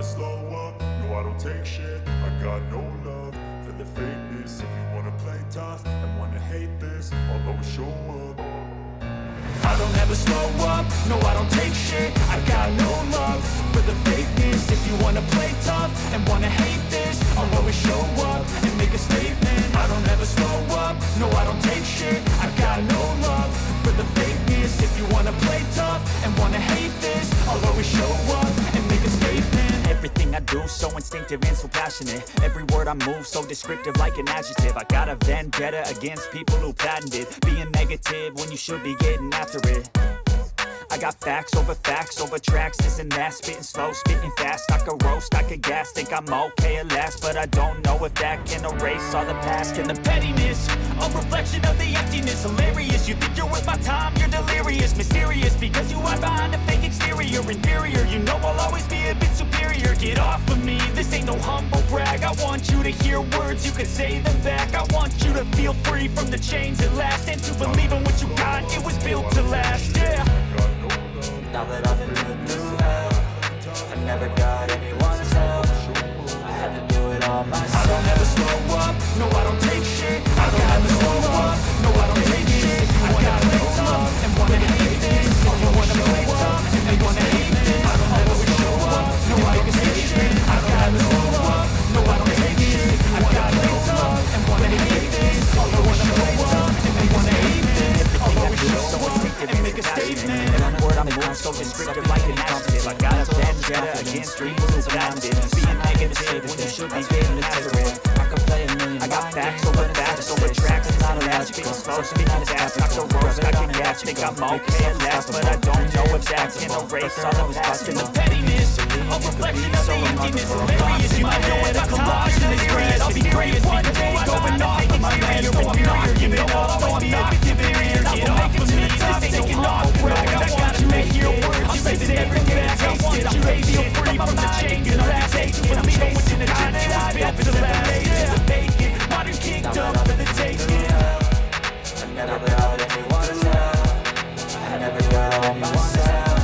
slow up, no I don't take shit. I got no love for the fakeness. If you wanna play tough and wanna hate this, I'll always show up. I don't ever slow up, no I don't take shit. I got no love for the fakeness. If you wanna play tough and wanna hate this, I'll always show up and make a statement. I don't ever slow up, no I don't take shit. I got no love for the fakeness. If you wanna play tough and wanna hate this, I'll always show up and make a statement. Everything I do so instinctive and so passionate. Every word I move so descriptive like an adjective. I got a vendetta against people who patented being negative when you should be getting after it. I got facts over tracks, this and that. Spitting slow, spitting fast, I could roast, I could gas. Think I'm okay at last, but I don't know if that can erase all the past. And the pettiness, a reflection of the emptiness. Hilarious, you think you're worth my time, you're delirious. Mysterious, because you hide behind a fake exterior. Inferior, you know I'll always be a bit superior. Get off of me, this ain't no humble brag. I want you to hear words, you can say them back. I want you to feel free from the chains at last, and to believe in what you got, it was built to last, yeah. Now that I've been through hell, I never got anyone's help. I had to do it all myself. I don't ever slow up, no I don't take shit. I don't ever slow up, no I don't take shit. If you wanna play tough and wanna hate this, if you wanna play tough and wanna hate this, I don't ever show up, no I don't take shit. I don't ever slow up, no I don't take shit. If you wanna play tough and wanna hate this, if you wanna play tough and wanna hate this, I'll always show up and make a statement. Every word I'm moving so descriptive like an adjective. I got a vendetta against people who patented being negative when you should be getting after it. I could play a million. I got facts over tracks. It's not a logical. Slow speaking fast, I could roast, I can gas. Think I'm okay at last, but I don't know if that can erase all the past. And the pettiness, a reflection of the emptiness. Hilarious, you might know what a collage in this bread. I'll be great one day, going off of my man. So I'm not giving up, no I'm not giving in. I will make it to the top, taking off. I gotta make your words, I'll say that everything I taste it. I'm feel free from the chains that I take. Believe in what's in the God that I built to last. It's a vacant, modern kingdom for the taking. I never got anyone's help. I never got anyone's help.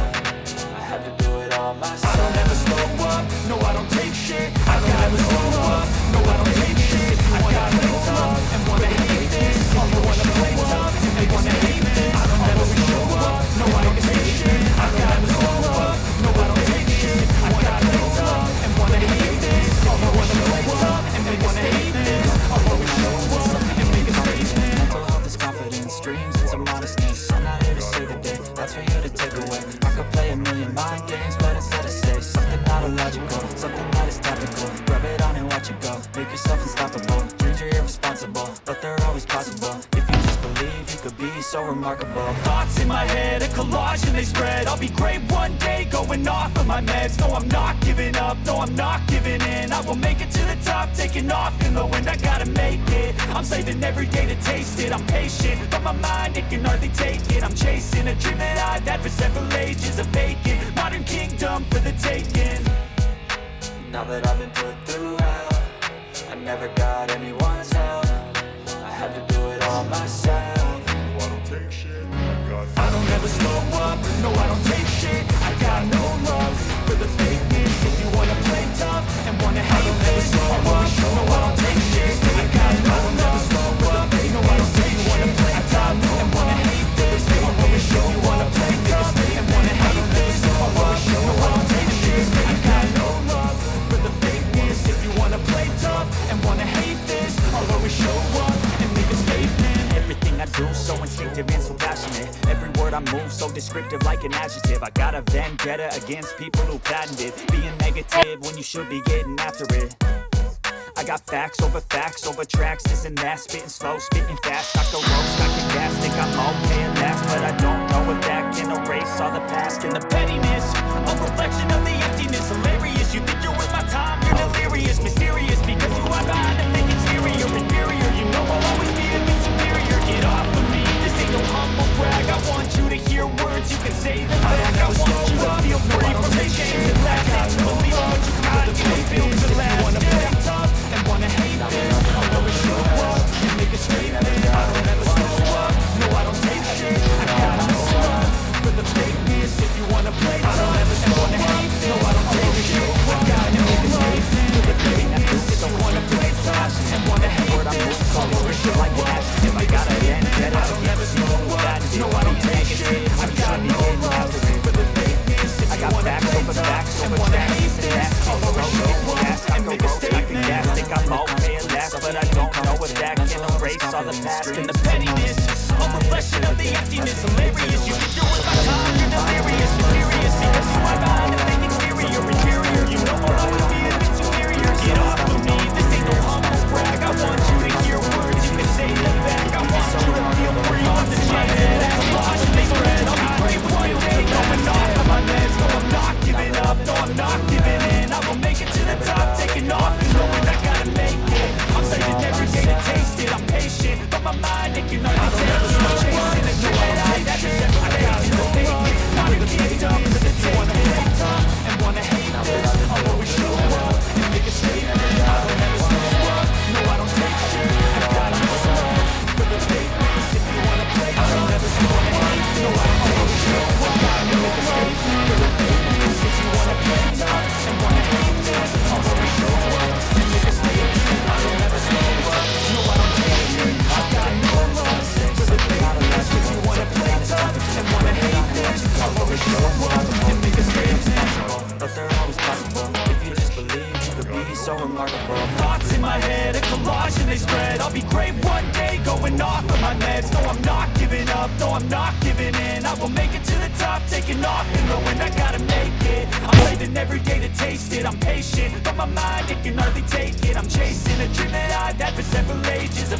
I had to do it all myself. I don't ever slow up, no I don't take shit. I don't ever slow up, no I don't take shit. If you wanna play tough and wanna hate this, if you wanna play tough and wanna hate this, I don't ever show up, no I don't take shit. I don't ever slow up, no I don't take shit. If you wanna play tough and wanna hate this, if you wanna play tough and wanna hate this, I'll always show up and make a statement. Mental health is confidence, dreams and some modestness. I'm not here to save the day, that's for you to take away. I could play a million mind games, but instead I say something not illogical, something that is topical. Rub it on and watch it go, make yourself unstoppable. Dreams are irresponsible, but they're always possible. If you just believe, you could be so remarkable. Thoughts in my head, a collage and they spread. I'll be great one day, going off of my meds. No, I'm not giving up, no, I'm not giving in. I will make it to the top, taking off in the wind. I gotta make it, I'm saving every day to taste it. I'm patient, but my mind, it can hardly take it. I'm chasing a dream that I've had for several ages. A vacant, modern kingdom for the taking. Now that I've been put through hell, I never got anyone's help. I had to do it all myself. I don't take shit. I don't ever slow up, no I don't take shit. I got no love for the fakeness. If you wanna play tough and wanna hate this, I'll always show up, no I don't take shit. I got no love, slow up, no I don't take shit. Wanna play tough and wanna hate this, I'll always show you wanna play tough and wanna hate this, I'll always show no I don't take shit. I got no love for the fakeness. If you wanna play tough and wanna hate this, I'll always show up and make a statement. Everything I do so instinctive and so passionate. Every word I move so descriptive like an adjective. I got a vendetta against people who patented being negative when you should be getting after it. I got facts over tracks, this and that. Spitting slow, spitting fast, I could roast, I can gas. Think I'm okay at last, but I don't know if that can erase all the past. And the pettiness, a reflection of the emptiness. Hilarious, you think you're worth my time, you're delirious. Mysterious, because you are behind a fake exterior. Inferior, you know I'll always be a bit superior. Get off of me, this ain't no humble brag. I want you to hear words, you can say them back. I want you to feel free from the chains that last. And to believe what you got, it was built to last. You wanna play tough and wanna hate this, I'll always show up and make a statement. I don't ever slow up, no I don't take shit. I got no love for the fakeness. If you wanna play tough and wanna hate and wanna hate this. I'll always show up and make a statement. Think I'm okay and last, but I don't know if that can erase all the past and the pettiness. A reflection of the emptiness, hilarious. You think you're with my time, you're delirious, mysterious, because you are behind a fake exterior, inferior. You know I'll always be a bit superior. Get off of me, this ain't no humble brag. I want you to hear words, you can say them back. I want you to feel free on the chance. As lost and they spread, I'll be great one day. Going off of my meds, no I'm not giving up, no I'm not giving in. I will make it to the top, taking off and knowing I gotta make it. I'm saving every day to taste it, I'm patient, but my mind it can only take it. I'm chasing a dream, that's just every day to the pavement. Wanna get up to the table, wanna hate tough and wanna hate this. I'll always show up and make a statement. I don't ever slow up, no I don't take shit. I got no love for the fakeness. If you wanna play, I don't ever slow up, no I don't take shit. I got no love for the fakeness. If you wanna play tough and wanna hate this, I'll always show up and make a statement. I don't ever slow up, no I don't take shit. I got no love for the fakeness. If you wanna play tough and wanna hate this, I'll always show up and make a statement. But they're always possible if you just believe you could be so remarkable. Thoughts in my head, a collage and they spread. I'll be great one day, going off of my meds. No, I'm not giving up, no, I'm not giving in. I will make it to the top, taking off and knowing I gotta make it. I'm saving every day to taste it. I'm patient, but my mind it can hardly take it. I'm chasing a dream that I've had for several ages.